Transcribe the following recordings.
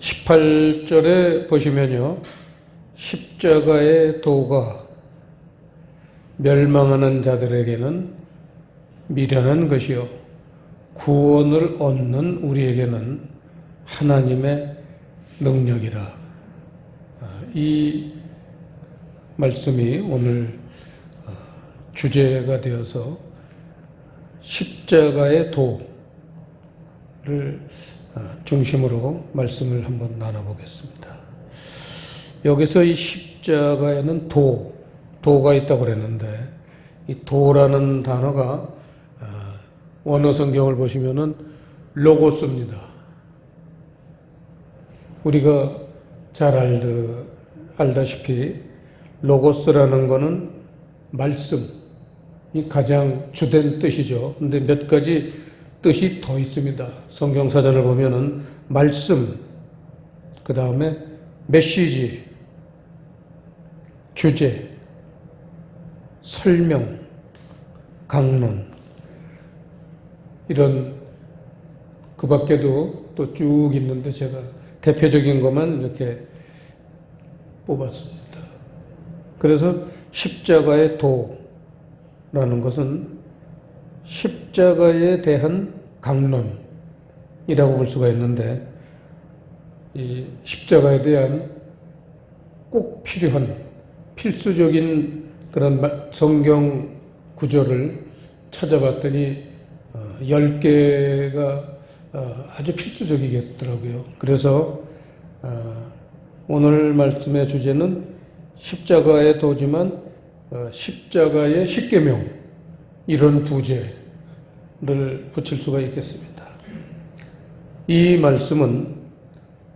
18절에 보시면요, 십자가의 도가 멸망하는 자들에게는 미련한 것이요 구원을 얻는 우리에게는 하나님의 능력이라. 이 말씀이 오늘 주제가 되어서 십자가의 도를 중심으로 말씀을 한번 나눠보겠습니다. 여기서 이 십자가에는 도가 있다고 그랬는데, 이 도라는 단어가 원어 성경을 보시면은 로고스입니다. 우리가 잘 알다시피 로고스라는 거는 말씀이 가장 주된 뜻이죠. 근데 몇 가지 뜻이 더 있습니다. 성경사전을 보면은 말씀, 그 다음에 메시지, 주제, 설명, 강론, 이런 그 밖에도 또 쭉 있는데 제가 대표적인 것만 이렇게 뽑았습니다. 그래서 십자가의 도라는 것은 십자가에 대한 강론이라고 볼 수가 있는데, 이 십자가에 대한 꼭 필요한 필수적인 그런 성경 구절을 찾아봤더니 10개가 아주 필수적이겠더라고요. 그래서 오늘 말씀의 주제는 십자가의 도지만 십자가의 십계명, 이런 부제를 붙일 수가 있겠습니다. 이 말씀은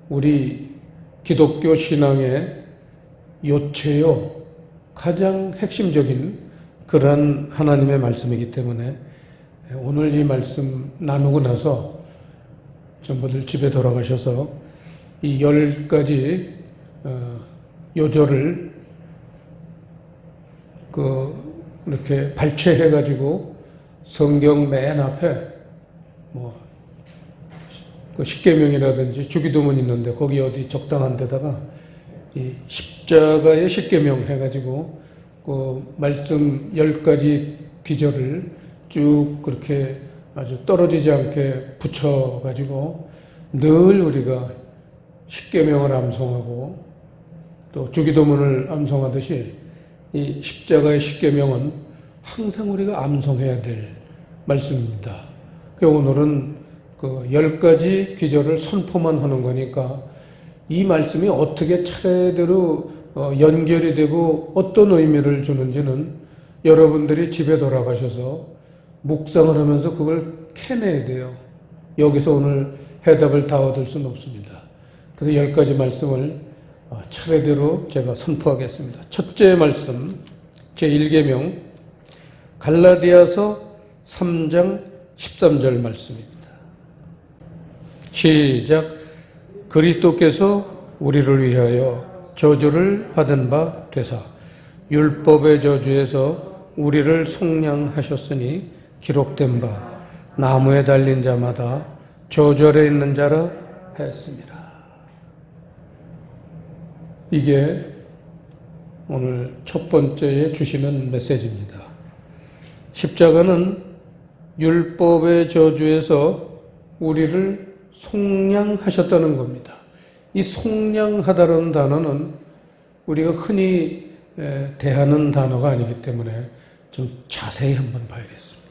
우리 기독교 신앙의 요체요, 가장 핵심적인 그러한 하나님의 말씀이기 때문에 오늘 이 말씀 나누고 나서 전부들 집에 돌아가셔서 이 10가지 요절을 이렇게 발췌해가지고 성경 맨 앞에 그 십계명이라든지 주기도문 있는데 거기 어디 적당한 데다가 이 십자가의 십계명 해가지고 그 말씀 10가지 기절을 쭉 그렇게 아주 떨어지지 않게 붙여가지고 늘 우리가 십계명을 암송하고 또 주기도문을 암송하듯이 이 십자가의 십계명은 항상 우리가 암송해야 될 말씀입니다. 오늘은 그 10가지 기절을 선포만 하는 거니까 이 말씀이 어떻게 차례대로 연결이 되고 어떤 의미를 주는지는 여러분들이 집에 돌아가셔서 묵상을 하면서 그걸 캐내야 돼요. 여기서 오늘 해답을 다 얻을 수는 없습니다. 그래서 10가지 말씀을 차례대로 제가 선포하겠습니다. 첫째 말씀, 제1계명 갈라디아서 3장 13절 말씀입니다. 시작. 그리스도께서 우리를 위하여 저주를 받은 바 되사 율법의 저주에서 우리를 속량하셨으니 기록된 바 나무에 달린 자마다 저주 아래 있는 자라 했습니다. 이게 오늘 첫 번째에 주시는 메시지입니다. 십자가는 율법의 저주에서 우리를 속량하셨다는 겁니다. 이 속량하다는 단어는 우리가 흔히 대하는 단어가 아니기 때문에 좀 자세히 한번 봐야겠습니다.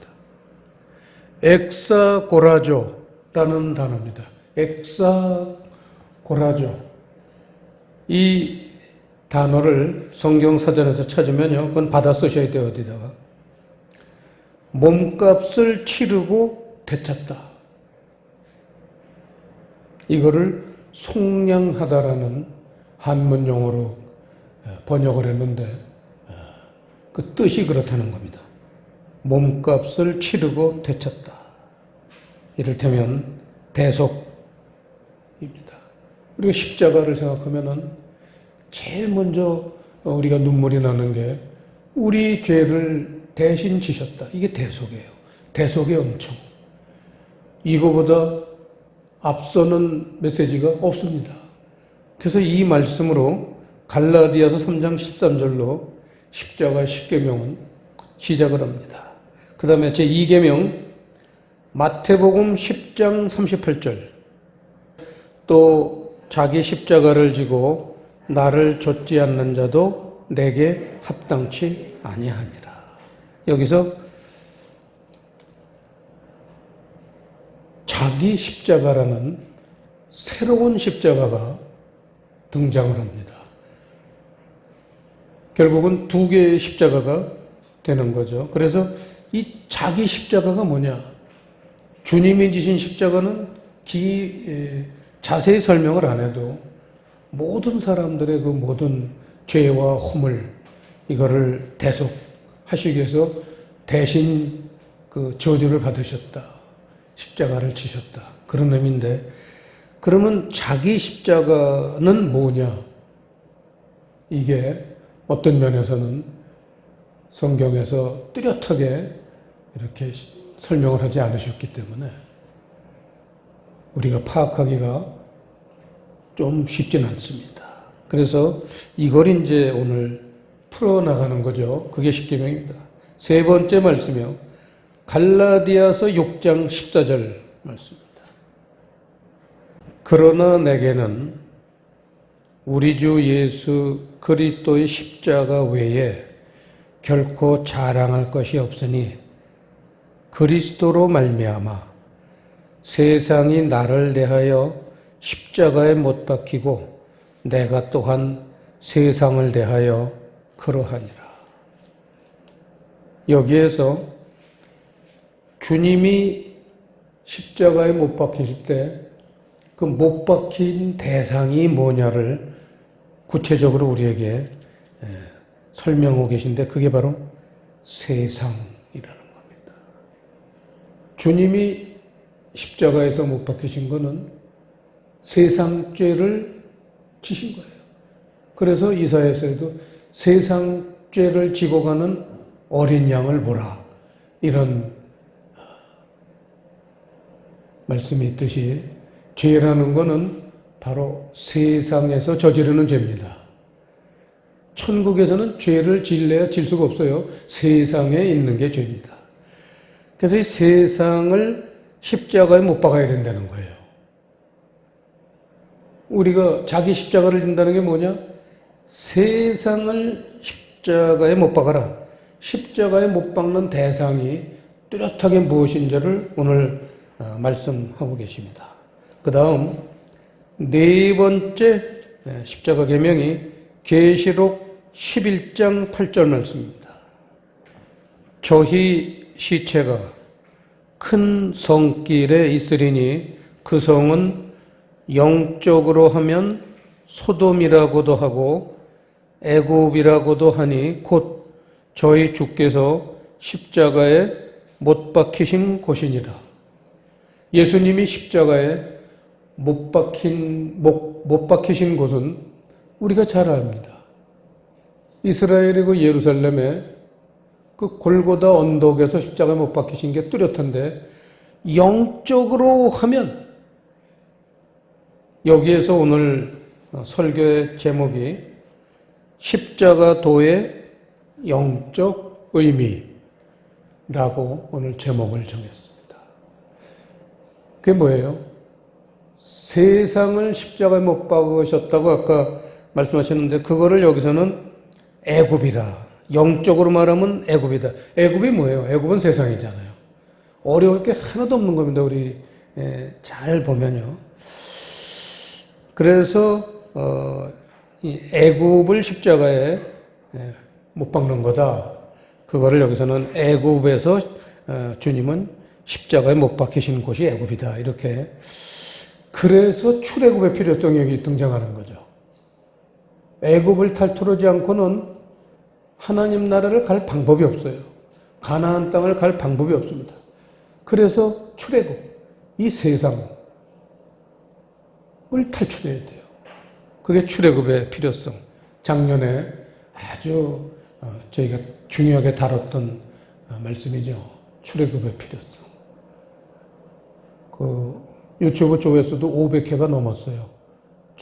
엑사고라조라는 단어입니다. 엑사고라조. 이 단어를 성경사전에서 찾으면요, 그건 받아 쓰셔야 돼요. 어디다가 몸값을 치르고 되찾다, 이거를 속량하다라는 한문 용어로 번역을 했는데 그 뜻이 그렇다는 겁니다. 몸값을 치르고 되찾다. 이를테면 대속입니다. 우리가 십자가를 생각하면은 제일 먼저 우리가 눈물이 나는 게 우리 죄를 대신 지셨다. 이게 대속이에요. 대속의 은총. 이거보다 앞서는 메시지가 없습니다. 그래서 이 말씀으로 갈라디아서 3장 13절로 십자가의 십계명은 시작을 합니다. 그 다음에 제2계명 마태복음 10장 38절 또 자기 십자가를 지고 나를 좇지 않는 자도 내게 합당치 아니하니라. 여기서 자기 십자가라는 새로운 십자가가 등장을 합니다. 결국은 두 개의 십자가가 되는 거죠. 그래서 이 자기 십자가가 뭐냐? 주님이 지신 십자가는 자세히 설명을 안 해도 모든 사람들의 그 모든 죄와 허물 이거를 대속하시기 위해서 대신 그 저주를 받으셨다. 십자가를 지셨다. 그런 의미인데 그러면 자기 십자가는 뭐냐? 이게 어떤 면에서는 성경에서 뚜렷하게 이렇게 설명을 하지 않으셨기 때문에 우리가 파악하기가 좀 쉽진 않습니다. 그래서 이걸 이제 오늘 풀어나가는 거죠. 그게 십계명입니다. 세 번째 말씀이요. 갈라디아서 6장 14절 말씀입니다. 그러나 내게는 우리 주 예수 그리스도의 십자가 외에 결코 자랑할 것이 없으니 그리스도로 말미암아 세상이 나를 대하여 십자가에 못 박히고 내가 또한 세상을 대하여 그러하니라. 여기에서 주님이 십자가에 못 박히실 때 그 못 박힌 대상이 뭐냐를 구체적으로 우리에게 설명하고 계신데 그게 바로 세상이라는 겁니다. 주님이 십자가에서 못 박히신 것은 세상 죄를 지신 거예요. 그래서 이사야서에도 세상 죄를 지고 가는 어린 양을 보라. 이런 말씀이 있듯이 죄라는 것은 바로 세상에서 저지르는 죄입니다. 천국에서는 죄를 질래야 질 수가 없어요. 세상에 있는 게 죄입니다. 그래서 이 세상을 십자가에 못 박아야 된다는 거예요. 우리가 자기 십자가를 진다는 게 뭐냐? 세상을 십자가에 못 박아라. 십자가에 못 박는 대상이 뚜렷하게 무엇인지를 오늘 말씀하고 계십니다. 그 다음 네 번째 십자가 계명이 계시록 11장 8절 말씀입니다. 저희 시체가 큰 성길에 있으리니 그 성은 영적으로 하면 소돔이라고도 하고 애굽이라고도 하니 곧 저희 주께서 십자가에 못 박히신 곳이니라. 예수님이 십자가에 못 박히신 곳은 우리가 잘 압니다. 이스라엘의 그 예루살렘에 그 골고다 언덕에서 십자가에 못 박히신 게 뚜렷한데 영적으로 하면 여기에서 오늘 설교의 제목이 십자가도의 영적 의미라고 오늘 제목을 정했습니다. 그게 뭐예요? 세상을 십자가에 못 박으셨다고 아까 말씀하셨는데 그거를 여기서는 애굽이라. 영적으로 말하면 애굽이다. 애굽이 뭐예요? 애굽은 세상이잖아요. 어려울 게 하나도 없는 겁니다. 우리 잘 보면요. 그래서 이 애굽을 십자가에 못 박는 거다. 그거를 여기서는 애굽에서 주님은 십자가에 못 박히신 곳이 애굽이다. 이렇게. 그래서 출애굽의 필요성이 여기 등장하는 거죠. 애굽을 탈출하지 않고는 하나님 나라를 갈 방법이 없어요. 가나안 땅을 갈 방법이 없습니다. 그래서 출애굽, 이 세상을 탈출해야 돼요. 그게 출애굽의 필요성. 작년에 아주 저희가 중요하게 다뤘던 말씀이죠. 출애굽의 필요성. 그 유튜브 조회수도 500회가 넘었어요.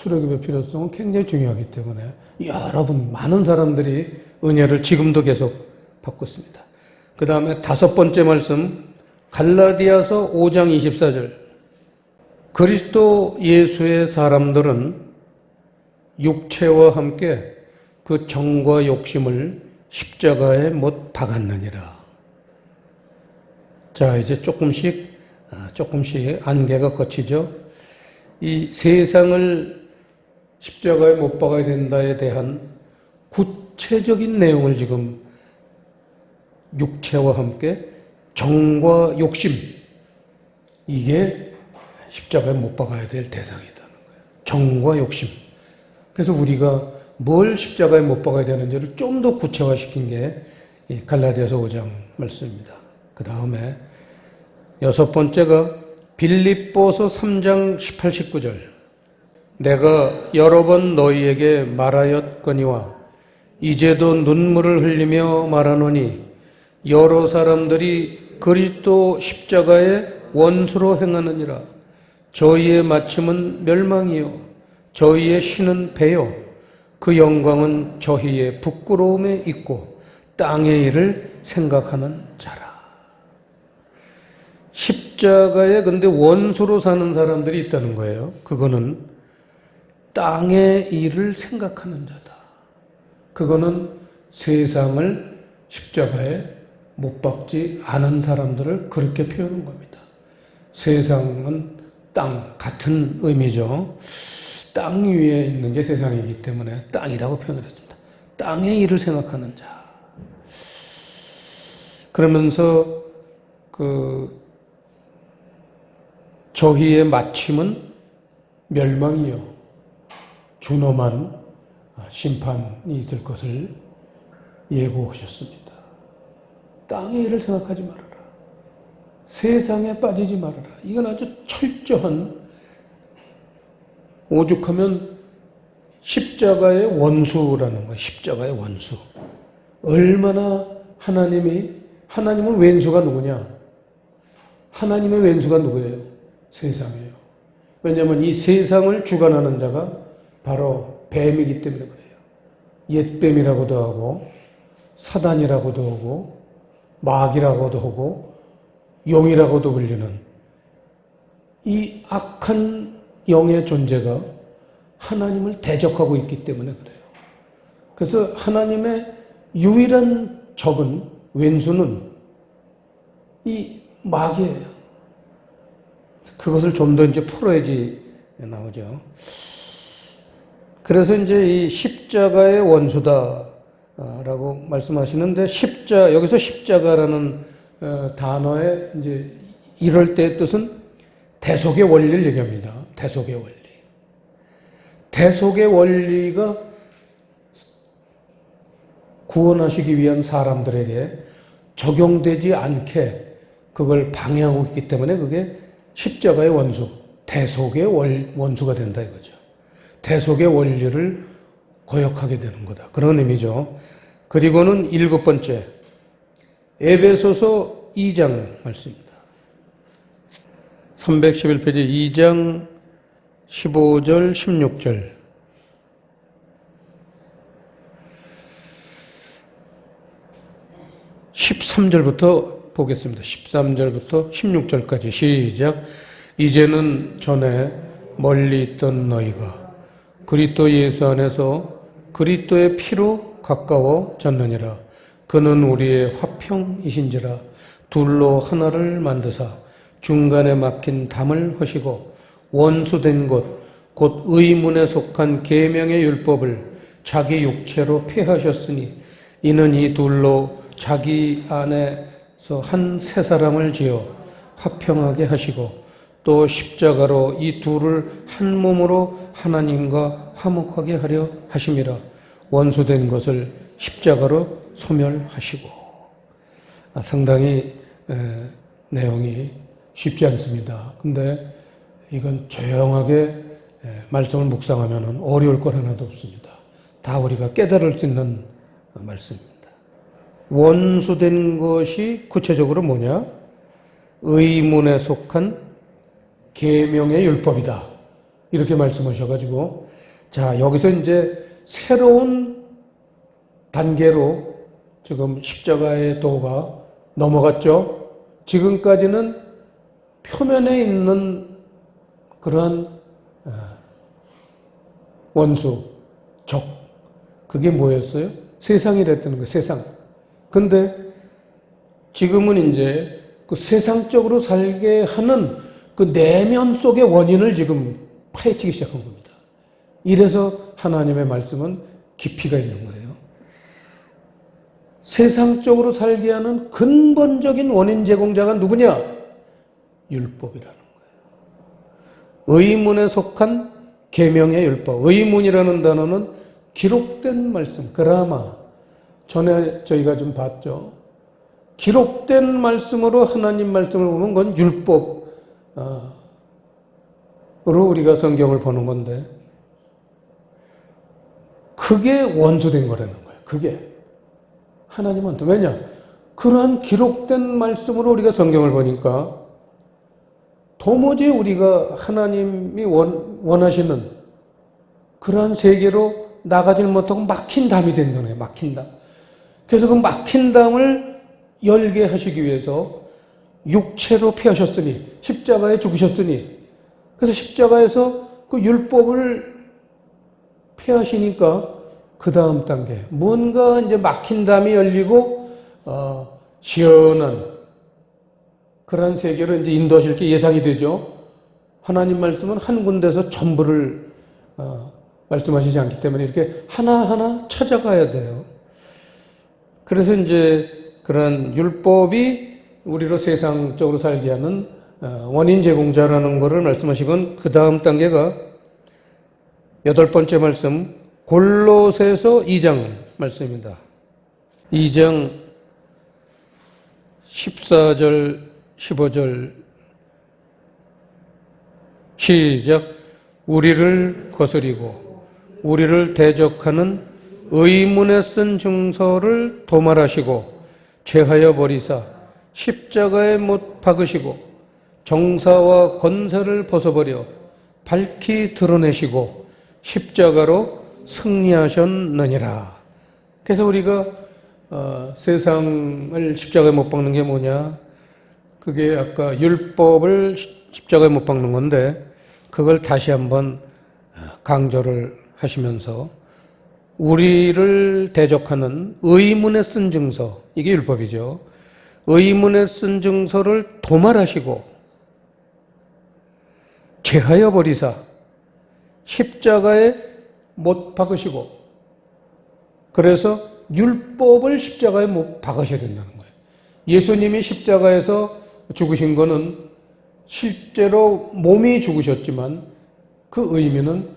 출애굽의 필요성은 굉장히 중요하기 때문에 여러분 많은 사람들이 은혜를 지금도 계속 받고 있습니다. 그 다음에 다섯 번째 말씀 갈라디아서 5장 24절 그리스도 예수의 사람들은 육체와 함께 그 정과 욕심을 십자가에 못 박았느니라. 자, 이제 조금씩 안개가 걷히죠. 이 세상을 십자가에 못 박아야 된다에 대한 구체적인 내용을 지금 육체와 함께 정과 욕심, 이게 십자가에 못 박아야 될 대상이라는 거예요. 정과 욕심. 그래서 우리가 뭘 십자가에 못 박아야 되는지를 좀 더 구체화시킨 게 이 갈라디아서 5장 말씀입니다. 그 다음에 여섯 번째가 빌립보서 3장 18, 19절 내가 여러 번 너희에게 말하였거니와 이제도 눈물을 흘리며 말하노니 여러 사람들이 그리스도 십자가의 원수로 행하느니라. 저희의 마침은 멸망이요 저희의 신은 배요 그 영광은 저희의 부끄러움에 있고 땅의 일을 생각하는 자라. 십자가에 근데 원수로 사는 사람들이 있다는 거예요. 그거는 땅의 일을 생각하는 자다. 그거는 세상을 십자가에 못 박지 않은 사람들을 그렇게 표현한 겁니다. 세상은 땅, 같은 의미죠. 땅 위에 있는 게 세상이기 때문에 땅이라고 표현을 했습니다. 땅의 일을 생각하는 자. 그러면서 저희의 마침은 멸망이요 준엄한 심판이 있을 것을 예고하셨습니다. 땅의 일을 생각하지 말아라. 세상에 빠지지 말아라. 이건 아주 철저한, 오죽하면 십자가의 원수라는 거예요. 십자가의 원수. 얼마나 하나님은 왼수가 누구냐? 하나님의 왼수가 누구예요? 세상이에요. 왜냐하면 이 세상을 주관하는 자가 바로 뱀이기 때문에 그래요. 옛뱀이라고도 하고 사단이라고도 하고 마귀라고도 하고 용이라고도 불리는 이 악한 영의 존재가 하나님을 대적하고 있기 때문에 그래요. 그래서 하나님의 유일한 적은, 왼수는 이 마귀예요. 그것을 좀 더 이제 풀어야지 나오죠. 그래서 이제 이 십자가의 원수다라고 말씀하시는데, 여기서 십자가라는 단어의 이제 이럴 때의 뜻은 대속의 원리를 얘기합니다. 대속의 원리. 대속의 원리가 구원하시기 위한 사람들에게 적용되지 않게 그걸 방해하고 있기 때문에 그게 십자가의 원수, 대속의 원수가 된다 이거죠. 대속의 원리를 거역하게 되는 거다. 그런 의미죠. 그리고는 일곱 번째, 에베소서 2장 말씀입니다. 311페이지 2장 15절, 16절. (13절부터) 보겠습니다. 13절부터 16절까지 시작. 이제는 전에 멀리 있던 너희가 그리스도 예수 안에서 그리스도의 피로 가까워졌느니라. 그는 우리의 화평이신지라. 둘로 하나를 만드사 중간에 막힌 담을 허시고 원수된 곧 의문에 속한 계명의 율법을 자기 육체로 폐하셨으니 이는 이 둘로 자기 안에서 한 새 사람을 지어 화평하게 하시고 또 십자가로 이 둘을 한 몸으로 하나님과 화목하게 하려 하심이라. 원수된 것을 십자가로 소멸하시고. 상당히 내용이 쉽지 않습니다. 근데 이건 조용하게 말씀을 묵상하면 어려울 것 하나도 없습니다. 다 우리가 깨달을 수 있는 말씀입니다. 원수된 것이 구체적으로 뭐냐? 의문에 속한 계명의 율법이다. 이렇게 말씀하셔가지고, 자, 여기서 이제 새로운 단계로 지금 십자가의 도가 넘어갔죠. 지금까지는 표면에 있는 그러한 원수, 적, 그게 뭐였어요? 세상이랬다는 거예요, 세상. 근데 지금은 이제 그 세상적으로 살게 하는 그 내면 속의 원인을 지금 파헤치기 시작한 겁니다. 이래서 하나님의 말씀은 깊이가 있는 거예요. 세상적으로 살게 하는 근본적인 원인 제공자가 누구냐? 율법이라는 거예요. 의문에 속한 계명의 율법. 의문이라는 단어는 기록된 말씀, 그라마. 전에 저희가 좀 봤죠. 기록된 말씀으로 하나님 말씀을 보면 그건 율법으로 우리가 성경을 보는 건데, 그게 원수된 거라는 거예요. 그게 하나님한테. 왜냐? 그러한 기록된 말씀으로 우리가 성경을 보니까 도무지 우리가 하나님이 원하시는 그러한 세계로 나가질 못하고 막힌 담이 된다는 거예요. 막힌 담. 그래서 그 막힌 담을 열게 하시기 위해서 육체로 피하셨으니, 십자가에 죽으셨으니, 그래서 십자가에서 그 율법을 피하시니까 그 다음 단계, 뭔가 이제 막힌 담이 열리고 시원한 그런 세계로 이제 인도하실 게 예상이 되죠. 하나님 말씀은 한 군데서 전부를 말씀하시지 않기 때문에 이렇게 하나하나 찾아가야 돼요. 그래서 이제 그런 율법이 우리로 세상적으로 살게 하는 원인 제공자라는 것을 말씀하시건, 그 다음 단계가 8번째 말씀, 골로새서 2장 말씀입니다. 2장 14절 15절 시작. 우리를 거스리고 우리를 대적하는 의문에 쓴 증서를 도말하시고 제하여 버리사 십자가에 못 박으시고 정사와 권세를 벗어버려 밝히 드러내시고 십자가로 승리하셨느니라. 그래서 우리가 세상을 십자가에 못 박는 게 뭐냐? 그게 아까 율법을 십자가에 못 박는 건데, 그걸 다시 한번 강조를 하시면서 우리를 대적하는 의문에 쓴 증서, 이게 율법이죠. 의문에 쓴 증서를 도말하시고 제하여 버리사 십자가에 못 박으시고, 그래서 율법을 십자가에 못 박으셔야 된다는 거예요. 예수님이 십자가에서 죽으신 거는 실제로 몸이 죽으셨지만 그 의미는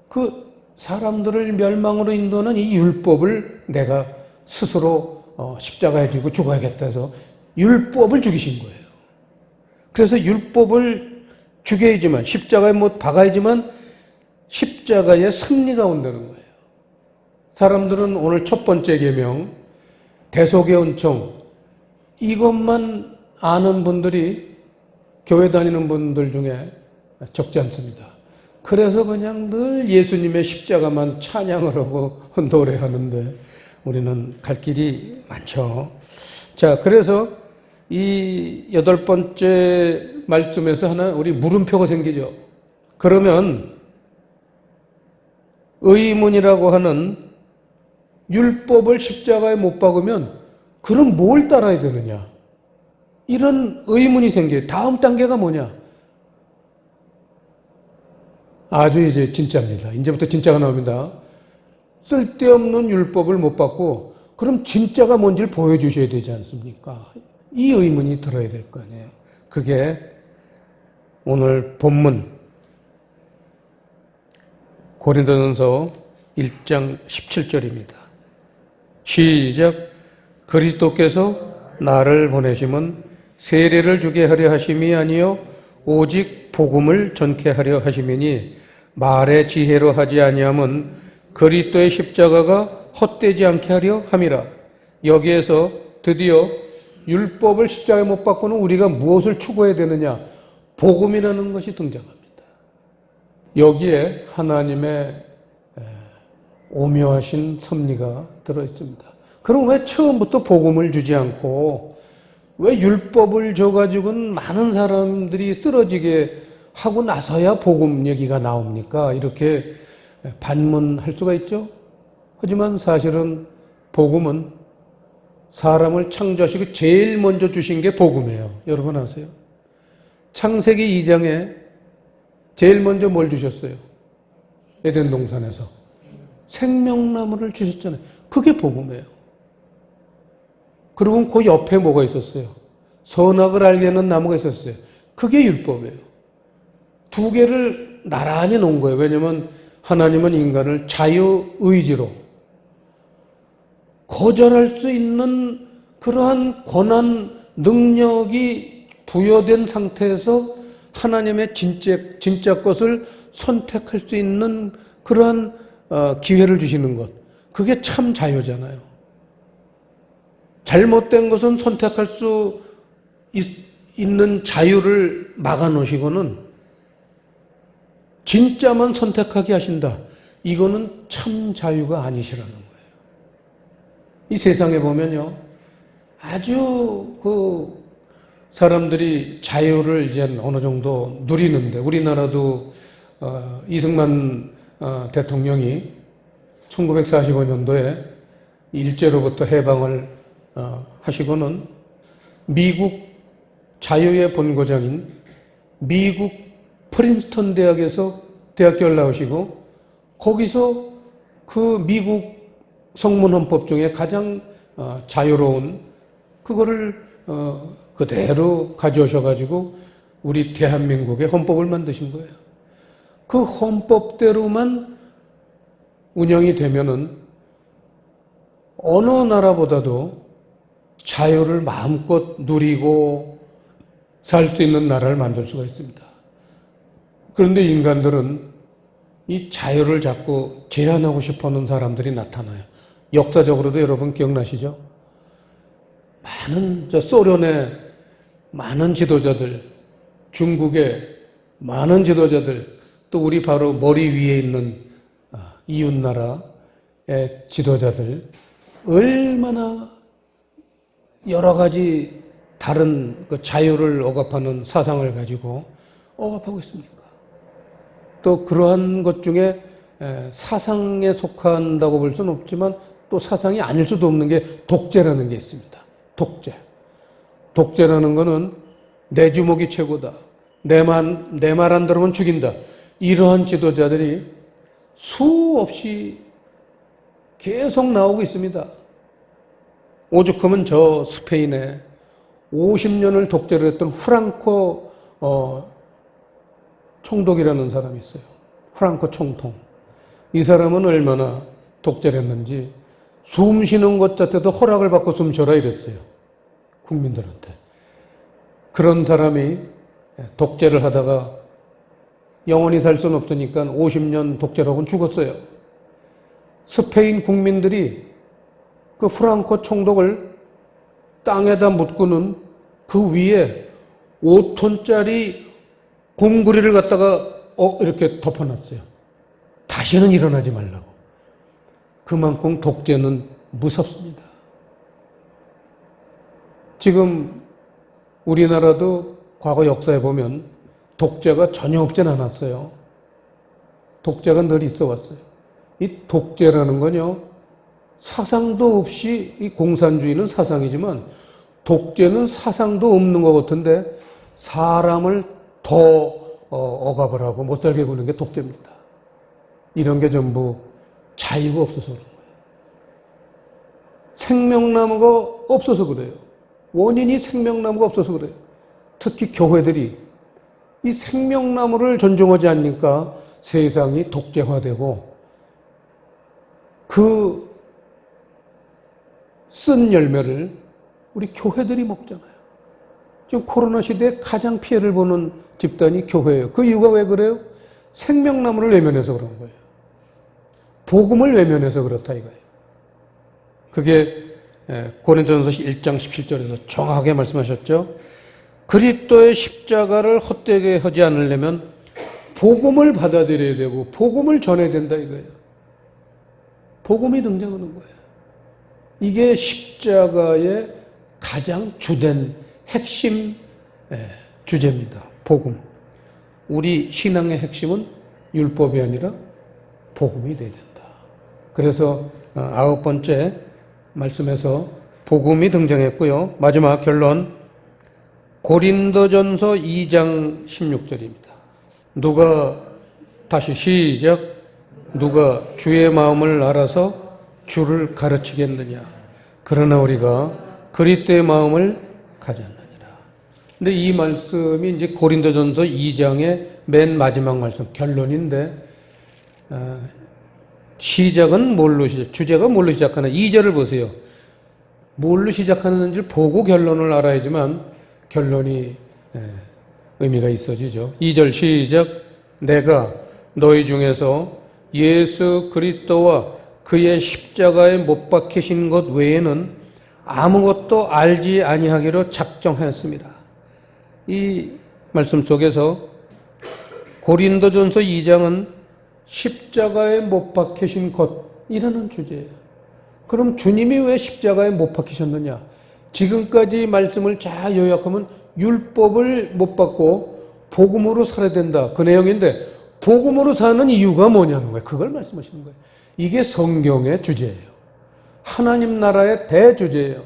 그 사람들을 멸망으로 인도하는 이 율법을 내가 스스로 십자가에 지고 죽어야겠다 해서 율법을 죽이신 거예요. 그래서 율법을 죽여야지만, 십자가에 못 박아야지만 십자가에 승리가 온다는 거예요. 사람들은 오늘 첫 번째 계명, 대속의 은총, 이것만 아는 분들이 교회 다니는 분들 중에 적지 않습니다. 그래서 그냥 늘 예수님의 십자가만 찬양을 하고 노래하는데 우리는 갈 길이 많죠. 자, 그래서 이 8번째 말씀에서 하나 우리 물음표가 생기죠. 그러면 의문이라고 하는 율법을 십자가에 못 박으면 그럼 뭘 따라야 되느냐? 이런 의문이 생겨요. 다음 단계가 뭐냐? 아주 이제 진짜입니다. 이제부터 진짜가 나옵니다. 쓸데없는 율법을 못 받고 그럼 진짜가 뭔지를 보여주셔야 되지 않습니까? 이 의문이 들어야 될 거 아니에요. 그게 오늘 본문 고린도전서 1장 17절입니다. 시작. 그리스도께서 나를 보내심은 세례를 주게 하려 하심이 아니요 오직 복음을 전케 하려 하심이니 말의 지혜로 하지 아니함은 그리스도의 십자가가 헛되지 않게 하려 함이라. 여기에서 드디어 율법을 십자가에 못 박고는 우리가 무엇을 추구해야 되느냐? 복음이라는 것이 등장합니다. 여기에 하나님의 오묘하신 섭리가 들어있습니다. 그럼 왜 처음부터 복음을 주지 않고 왜 율법을 줘가지고는 많은 사람들이 쓰러지게 하고 나서야 복음 얘기가 나옵니까? 이렇게 반문할 수가 있죠. 하지만 사실은 복음은 사람을 창조하시고 제일 먼저 주신 게 복음이에요. 여러분 아세요? 창세기 2장에 제일 먼저 뭘 주셨어요? 에덴 동산에서 생명나무를 주셨잖아요. 그게 복음이에요. 그러면 그 옆에 뭐가 있었어요? 선악을 알게 하는 나무가 있었어요. 그게 율법이에요. 두 개를 나란히 놓은 거예요. 왜냐하면 하나님은 인간을 자유의지로 거절할 수 있는 그러한 권한, 능력이 부여된 상태에서 하나님의 진짜 것을 선택할 수 있는 그러한 기회를 주시는 것. 그게 참 자유잖아요. 잘못된 것은 선택할 수 있는 자유를 막아놓으시고는 진짜만 선택하게 하신다. 이거는 참 자유가 아니시라는 거예요. 이 세상에 보면요, 아주 사람들이 자유를 이제 어느 정도 누리는데, 우리나라도 이승만 대통령이 1945년도에 일제로부터 해방을 하시고는 미국 자유의 본고장인 미국 프린스턴 대학에서 대학교를 나오시고 거기서 그 미국 성문헌법 중에 가장 자유로운 그거를 그대로 가져오셔가지고 우리 대한민국의 헌법을 만드신 거예요. 그 헌법대로만 운영이 되면은 어느 나라보다도 자유를 마음껏 누리고 살 수 있는 나라를 만들 수가 있습니다. 그런데 인간들은 이 자유를 자꾸 제한하고 싶어하는 사람들이 나타나요. 역사적으로도 여러분 기억나시죠? 많은 소련의 많은 지도자들, 중국의 많은 지도자들, 또 우리 바로 머리 위에 있는 이웃나라의 지도자들 얼마나 여러 가지 다른 그 자유를 억압하는 사상을 가지고 억압하고 있습니까? 또 그러한 것 중에 사상에 속한다고 볼 수는 없지만 또 사상이 아닐 수도 없는 게 독재라는 게 있습니다. 독재. 독재라는 거는 내 주먹이 최고다. 내 말 안 들으면 죽인다. 이러한 지도자들이 수없이 계속 나오고 있습니다. 오죽하면 저 스페인에 50년을 독재를 했던 프랑코 총독이라는 사람이 있어요. 프랑코 총통. 이 사람은 얼마나 독재를 했는지 숨 쉬는 것 자체도 허락을 받고 숨 쉬어라 이랬어요. 국민들한테. 그런 사람이 독재를 하다가 영원히 살 수는 없으니까 50년 독재라고는 죽었어요. 스페인 국민들이 그 프랑코 총독을 땅에다 묻고는 그 위에 5톤짜리 공구리를 갖다가 이렇게 덮어놨어요. 다시는 일어나지 말라고. 그만큼 독재는 무섭습니다. 지금 우리나라도 과거 역사에 보면 독재가 전혀 없진 않았어요. 독재가 늘 있어 왔어요. 이 독재라는 건요, 사상도 없이, 이 공산주의는 사상이지만 독재는 사상도 없는 것 같은데 사람을 더 억압을 하고 못 살게 구는 게 독재입니다. 이런 게 전부 자유가 없어서 그런 거예요. 생명나무가 없어서 그래요. 원인이 생명나무가 없어서 그래요. 특히 교회들이 이 생명나무를 존중하지 않으니까 세상이 독재화되고 그 쓴 열매를 우리 교회들이 먹잖아요. 지금 코로나 시대에 가장 피해를 보는 집단이 교회예요. 그 이유가 왜 그래요? 생명나무를 외면해서 그런 거예요. 복음을 외면해서 그렇다 이거예요. 그게 고린도전서 1장 17절에서 정확하게 말씀하셨죠. 그리스도의 십자가를 헛되게 하지 않으려면 복음을 받아들여야 되고 복음을 전해야 된다 이거예요. 복음이 등장하는 거예요. 이게 십자가의 가장 주된 핵심 주제입니다. 복음. 우리 신앙의 핵심은 율법이 아니라 복음이 돼야 된다. 그래서 9번째 말씀에서 복음이 등장했고요. 마지막 결론 고린도전서 2장 16절입니다. 누가 다시 시작 누가 주의 마음을 알아서 주를 가르치겠느냐. 그러나 우리가 그리스도의 마음을 가졌느니라. 근데 이 말씀이 이제 고린도전서 2장의 맨 마지막 말씀 결론인데 시작은 뭘로 주제가 뭘로 시작하나 2절을 보세요. 뭘로 시작하는지를 보고 결론을 알아야지만 결론이 의미가 있어지죠. 2절 시작 내가 너희 중에서 예수 그리스도와 그의 십자가에 못 박히신 것 외에는 아무것도 알지 아니하기로 작정하였습니다. 이 말씀 속에서 고린도전서 2장은 십자가에 못 박히신 것이라는 주제예요. 그럼 주님이 왜 십자가에 못 박히셨느냐? 지금까지 말씀을 잘 요약하면 율법을 못 받고 복음으로 살아야 된다. 그 내용인데 복음으로 사는 이유가 뭐냐는 거예요. 그걸 말씀하시는 거예요. 이게 성경의 주제예요. 하나님 나라의 대주제예요.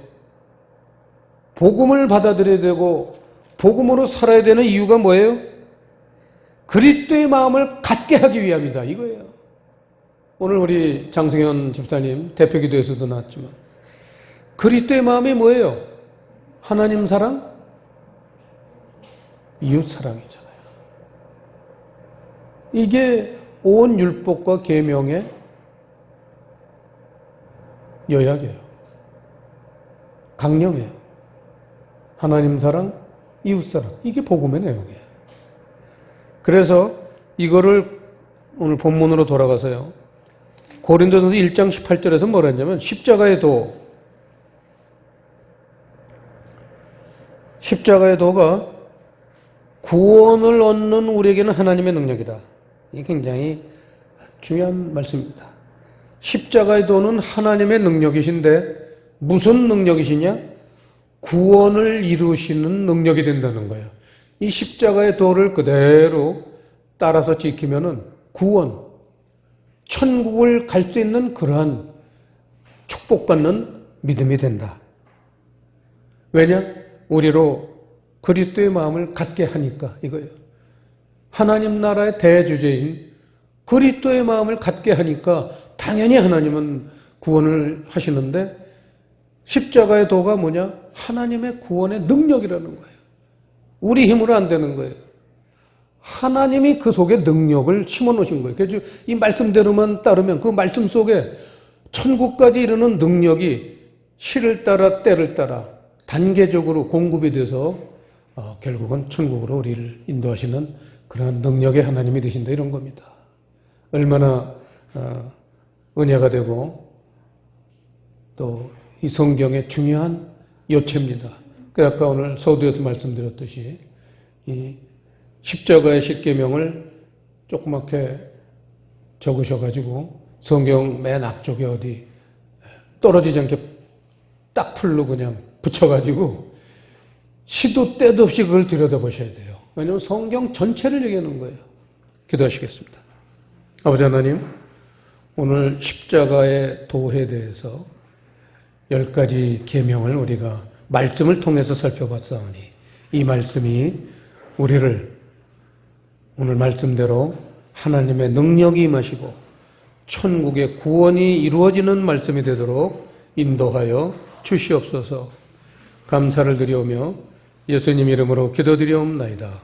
복음을 받아들여야 되고 복음으로 살아야 되는 이유가 뭐예요? 그리스도의 마음을 갖게 하기 위함이다. 이거예요. 오늘 우리 장승현 집사님 대표기도에서도 나왔지만 그리스도의 마음이 뭐예요? 하나님 사랑, 이웃 사랑이잖아요. 이게 온 율법과 계명의 요약이에요. 강령이에요. 하나님 사랑, 이웃 사랑. 이게 복음의 내용이에요. 그래서 이거를 오늘 본문으로 돌아가서요. 고린도전서 1장 18절에서 뭐라 했냐면 십자가의 도가 구원을 얻는 우리에게는 하나님의 능력이다. 이게 굉장히 중요한 말씀입니다. 십자가의 도는 하나님의 능력이신데 무슨 능력이시냐? 구원을 이루시는 능력이 된다는 거예요. 이 십자가의 도를 그대로 따라서 지키면은 구원, 천국을 갈 수 있는 그러한 축복받는 믿음이 된다. 왜냐? 우리로 그리스도의 마음을 갖게 하니까 이거예요. 하나님 나라의 대주제인 그리스도의 마음을 갖게 하니까 당연히 하나님은 구원을 하시는데 십자가의 도가 뭐냐? 하나님의 구원의 능력이라는 거예요. 우리 힘으로 안 되는 거예요. 하나님이 그 속에 능력을 심어놓으신 거예요. 그래서 이 말씀대로만 따르면 그 말씀 속에 천국까지 이르는 능력이 시를 따라 때를 따라 단계적으로 공급이 돼서 결국은 천국으로 우리를 인도하시는 그런 능력의 하나님이 되신다 이런 겁니다. 얼마나 은혜가 되고 또 이 성경의 중요한 요체입니다. 아까 오늘 서두에서 말씀드렸듯이 이 십자가의 십계명을 조그맣게 적으셔가지고 성경 맨 앞쪽에 어디 떨어지지 않게 딱 풀로 그냥 붙여가지고 시도 때도 없이 그걸 들여다보셔야 돼요. 왜냐하면 성경 전체를 얘기하는 거예요. 기도하시겠습니다. 아버지 하나님, 오늘 십자가의 도에 대해서 10가지 계명을 우리가 말씀을 통해서 살펴봤사오니 이 말씀이 우리를 오늘 말씀대로 하나님의 능력이 임하시고 천국의 구원이 이루어지는 말씀이 되도록 인도하여 주시옵소서. 감사를 드리오며 예수님 이름으로 기도드리옵나이다.